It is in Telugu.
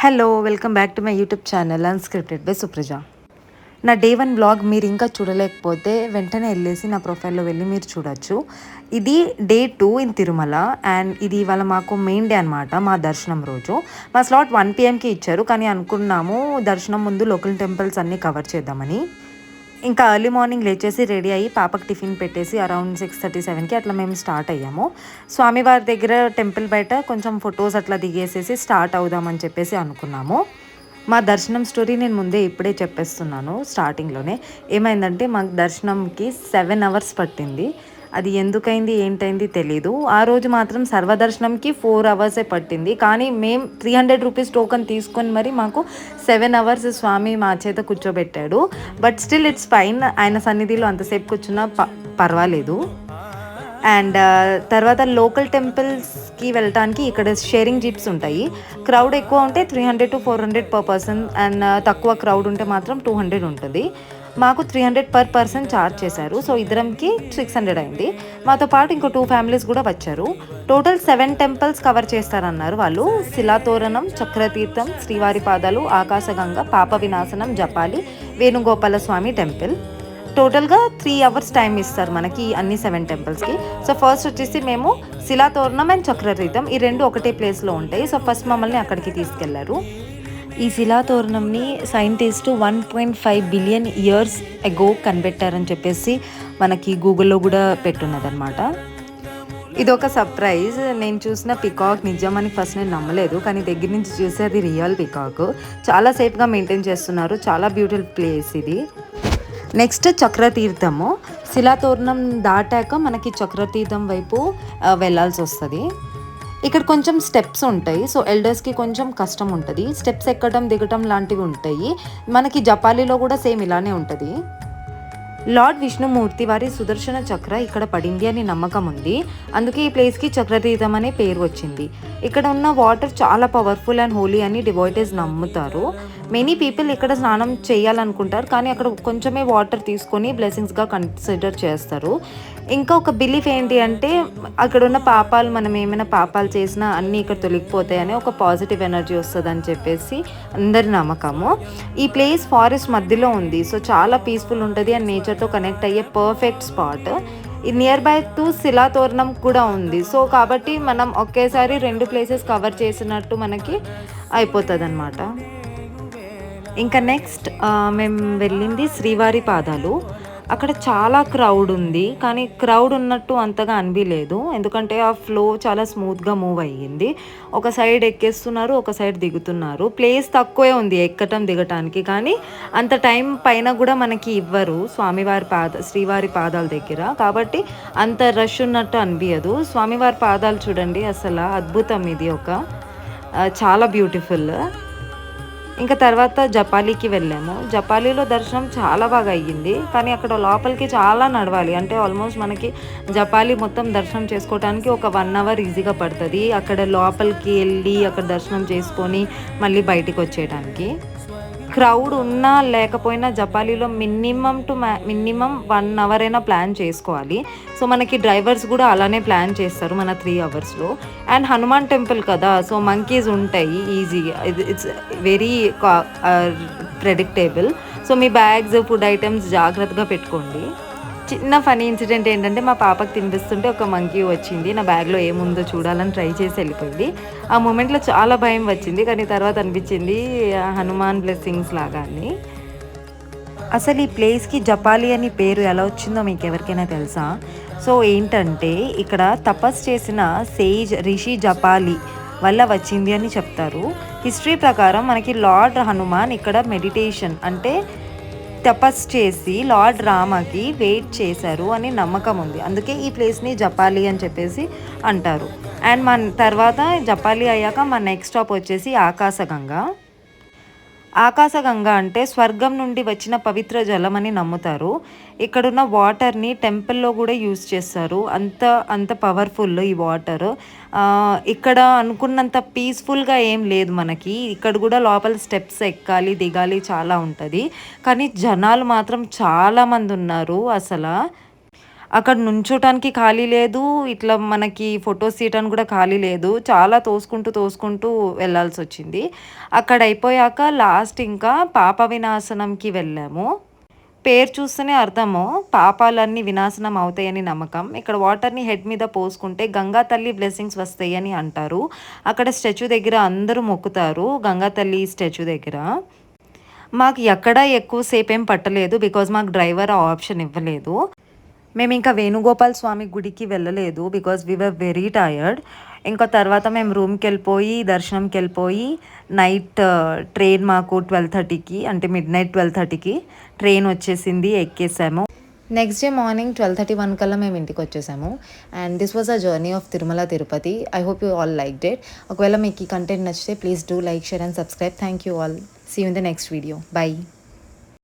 Hello welcome back to my YouTube channel unscripted by Supraja. నా డే 1 బ్లాగ్ మీరు ఇంకా చూడలేకపోతే వెంటనే వెళ్ళేసి నా ప్రొఫైల్లో వెళ్ళి మీరు చూడొచ్చు. ఇది డే 2 ఇన్ తిరుమల అండ్ ఇది ఇవాళ మాకు మెయిన్ డే అనమాట. మా దర్శనం రోజు మా స్లాట్ 1 PM ఇచ్చారు, కానీ అనుకున్నాము దర్శనం ముందు లోకల్ టెంపుల్స్ అన్నీ కవర్ చేద్దామని. ఇంకా ఎర్లీ మార్నింగ్ లేచేసి రెడీ అయ్యి పాపకి టిఫిన్ పెట్టేసి అరౌండ్ 6:37కి అట్లా మేము స్టార్ట్ అయ్యాము. స్వామివారి దగ్గర టెంపుల్ బయట కొంచెం ఫొటోస్ అట్లా దిగేసేసి స్టార్ట్ అవుదామని చెప్పేసి అనుకున్నాము. మా దర్శనం స్టోరీ నేను ముందే ఇప్పుడే చెప్పేస్తున్నాను. స్టార్టింగ్లోనే ఏమైందంటే మాకు దర్శనంకి 7 hours పట్టింది. అది ఎందుకైంది ఏంటైంది తెలీదు. ఆ రోజు మాత్రం సర్వదర్శనంకి 4 hours పట్టింది, కానీ మేము 300 రూపీస్ టోకన్ తీసుకొని మరి మాకు 7 hours స్వామి మా చేత కూర్చోబెట్టాడు. But still it's fine. ఆయన సన్నిధిలో అంతసేపు కూర్చున్నా పర్వాలేదు. అండ్ తర్వాత లోకల్ టెంపుల్స్కి వెళ్ళటానికి ఇక్కడ షేరింగ్ జీప్స్ ఉంటాయి. క్రౌడ్ ఎక్కువ ఉంటే 300 to 400 per person అండ్ తక్కువ క్రౌడ్ ఉంటే మాత్రం 200 ఉంటుంది. మాకు 300 per person ఛార్జ్ చేశారు. సో ఇద్దరంకి 600 అయింది. మాతో పాటు ఇంకో 2 families కూడా వచ్చారు. టోటల్ 7 temples కవర్ చేస్తారన్నారు వాళ్ళు. శిలాతోరణం, చక్రతీర్థం, శ్రీవారి పాదాలు, ఆకాశగంగ, పాప వినాశనం, జపాలి, వేణుగోపాల స్వామి టెంపుల్. టోటల్గా 3 hours టైం ఇస్తారు మనకి అన్ని 7 templeస్కి. సో ఫస్ట్ వచ్చేసి మేము శిలాతోరణం అండ్ చక్రతీర్థం ఈ రెండు ఒకటే ప్లేస్లో ఉంటాయి. సో ఫస్ట్ మమ్మల్ని అక్కడికి తీసుకెళ్లారు. ఈ శిలాతోరణంని సైంటిస్ట్ 1.5 billion years అగో కనిపెట్టారని చెప్పేసి మనకి గూగుల్లో కూడా పెట్టున్నదనమాట. ఇది ఒక సర్ప్రైజ్. నేను చూసిన పికాక్ నిజమని ఫస్ట్ నేను నమ్మలేదు, కానీ దగ్గర నుంచి చూస్తే అది రియల్ పికాక్. చాలా సేఫ్గా మెయింటైన్ చేస్తున్నారు. చాలా బ్యూటిఫుల్ ప్లేస్ ఇది. నెక్స్ట్ చక్రతీర్థము. శిలాతోరణం దాటాక మనకి చక్రతీర్థం వైపు వెళ్ళాల్సి వస్తుంది. ఇక్కడ కొంచెం స్టెప్స్ ఉంటాయి. సో ఎల్డర్స్కి కొంచెం కష్టం ఉంటుంది. స్టెప్స్ ఎక్కడం దిగటం లాంటివి ఉంటాయి. మనకి జపాలిలో కూడా సేమ్ ఇలానే ఉంటుంది. లార్డ్ విష్ణుమూర్తి వారి సుదర్శన చక్ర ఇక్కడ పడింది అని నమ్మకం ఉంది. అందుకే ఈ ప్లేస్కి చక్రతీర్థం అనే పేరు వచ్చింది. ఇక్కడ ఉన్న వాటర్ చాలా పవర్ఫుల్ అండ్ హోలీ అని డివోటీస్ నమ్ముతారు. మెనీ పీపుల్ ఇక్కడ స్నానం చేయాలనుకుంటారు, కానీ అక్కడ కొంచెమే వాటర్ తీసుకొని బ్లెస్సింగ్స్గా కన్సిడర్ చేస్తారు. ఇంకా ఒక బిలీఫ్ ఏంటి అంటే అక్కడ ఉన్న పాపాలు, మనం ఏమైనా పాపాలు చేసినా అన్నీ ఇక్కడ తొలగిపోతాయని, ఒక పాజిటివ్ ఎనర్జీ వస్తుందని చెప్పేసి అందరి నమ్మకము. ఈ ప్లేస్ ఫారెస్ట్ మధ్యలో ఉంది. సో చాలా పీస్ఫుల్ ఉంటుంది అండ్ నేచర్తో కనెక్ట్ అయ్యే పర్ఫెక్ట్ స్పాట్. ఇది నియర్ బై టు శిలాతోరణం కూడా ఉంది. సో కాబట్టి మనం ఒకేసారి 2 ప్లేసెస్ కవర్ చేసినట్టు మనకి అయిపోతుంది అన్నమాట. ఇంకా నెక్స్ట్ మేము వెళ్ళింది శ్రీవారి పాదాలు. అక్కడ చాలా క్రౌడ్ ఉంది, కానీ క్రౌడ్ ఉన్నట్టు అంతగా అనిపించలేదు. ఎందుకంటే ఆ ఫ్లో చాలా స్మూత్గా మూవ్ అయ్యింది. ఒక సైడ్ ఎక్కేస్తున్నారు, ఒక సైడ్ దిగుతున్నారు. ప్లేస్ తక్కువే ఉంది ఎక్కటం దిగటానికి, కానీ అంత టైం పైన కూడా మనకి ఇవ్వరు శ్రీవారి పాదాల దగ్గర. కాబట్టి అంత రష్ ఉన్నట్టు అనిపించదు. స్వామివారి పాదాలు చూడండి, అసలు అద్భుతం. ఇది చాలా బ్యూటిఫుల్. ఇంకా తర్వాత జపాలికి వెళ్ళాము. జపాలిలో దర్శనం చాలా బాగా అయ్యింది, కానీ అక్కడ లోపలికి చాలా నడవాలి. అంటే ఆల్మోస్ట్ మనకి జపాలి మొత్తం దర్శనం చేసుకోవడానికి ఒక 1 hour ఈజీగా పడుతుంది. అక్కడ లోపలికి వెళ్ళి అక్కడ దర్శనం చేసుకొని మళ్ళీ బయటికి వచ్చేయడానికి. క్రౌడ్ ఉన్నా లేకపోయినా జపాలిలో మినిమం 1 hour అయినా ప్లాన్ చేసుకోవాలి. సో మనకి డ్రైవర్స్ కూడా అలానే ప్లాన్ చేస్తారు మన 3 hours. అండ్ హనుమాన్ టెంపుల్ కదా, సో మంకీస్ ఉంటాయి ఈజీగా. It's very predictable. సో మీ బ్యాగ్స్, ఫుడ్ ఐటమ్స్ జాగ్రత్తగా పెట్టుకోండి. చిన్న ఫనీ ఇన్సిడెంట్ ఏంటంటే మా పాపకు తినిపిస్తుంటే ఒక మంకీ వచ్చింది. నా బ్యాగ్లో ఏముందో చూడాలని ట్రై చేసి వెళ్ళిపోయింది. ఆ మూమెంట్లో చాలా భయం వచ్చింది, కానీ తర్వాత అనిపించింది హనుమాన్ బ్లెస్సింగ్స్ లాగా అని. అసలు ఈ ప్లేస్కి జపాలి అని పేరు ఎలా వచ్చిందో మీకు ఎవరికైనా తెలుసా? సో ఏంటంటే ఇక్కడ తపస్సు చేసిన సేజ్ రిషి జపాలి వల్ల వచ్చింది అని చెప్తారు. హిస్టరీ ప్రకారం మనకి లార్డ్ హనుమాన్ ఇక్కడ మెడిటేషన్ అంటే తపస్సు చేసి లార్డ్ రామకి వెయిట్ చేశారు అని నమ్మకం ఉంది. అందుకే ఈ ప్లేస్ని జపాలి అని చెప్పేసి అంటారు. అండ్ మన తర్వాత జపాలి అయ్యాక మా నెక్స్ట్ స్టాప్ వచ్చేసి ఆకాశగంగ. ఆకాశగంగ అంటే స్వర్గం నుండి వచ్చిన పవిత్ర జలం అని నమ్ముతారు. ఇక్కడున్న వాటర్ని టెంపుల్లో కూడా యూజ్ చేస్తారు. అంత పవర్ఫుల్ ఈ వాటర్. ఇక్కడ అనుకున్నంత పీస్ఫుల్గా ఏం లేదు మనకి. ఇక్కడ కూడా లోపల స్టెప్స్ ఎక్కాలి, దిగాలి, చాలా ఉంటుంది. కానీ జనాలు మాత్రం చాలామంది ఉన్నారు. అసలు అక్కడ నుంచోటానికి ఖాళీ లేదు. ఇట్లా మనకి ఫోటోస్ తీయటానికి కూడా ఖాళీ లేదు. చాలా తోసుకుంటూ వెళ్ళాల్సొచ్చింది. అక్కడ అయిపోయాక లాస్ట్ ఇంకా పాప వినాశనంకి వెళ్ళాము. పేరు చూస్తేనే అర్థము పాపాలన్నీ వినాశనం అవుతాయని నమ్మకం. ఇక్కడ వాటర్‌ని హెడ్ మీద పోసుకుంటే గంగా తల్లి బ్లెస్సింగ్స్ వస్తాయని అంటారు. అక్కడ స్టాచ్యూ దగ్గర అందరూ మొక్కుతారు గంగా తల్లి స్టాచ్యూ దగ్గర. మాకు ఎక్కడ ఎక్కువ సేపేం పట్టలేదు. బికాజ్ మాకు డ్రైవర్ ఆ ఆప్షన్ ఇవ్వలేదు. మేమింకా వేణుగోపాల్ స్వామి గుడికి వెళ్ళలేదు. Because we were very tired. ఇంకా తర్వాత మేము రూమ్‌కెళ్ళిపోయి, దర్శనంకెళ్ళిపోయి నైట్ ట్రైన్ మాకు 12:30కి అంటే మిడ్‌నైట్ 12:30కి ట్రైన్ వచ్చేసింది. ఎక్కేసాము. నెక్స్ట్ డే మార్నింగ్ 12:31 కల్లా మేము ఇంటికొచ్చేసాము. And this was a journey of Tirumala Tirupati. I hope you all liked it. ఒకవేళ మీకు ఈ కంటెంట్ నచ్చితే please do like, share and subscribe. Thank you all. See you in the next video. By.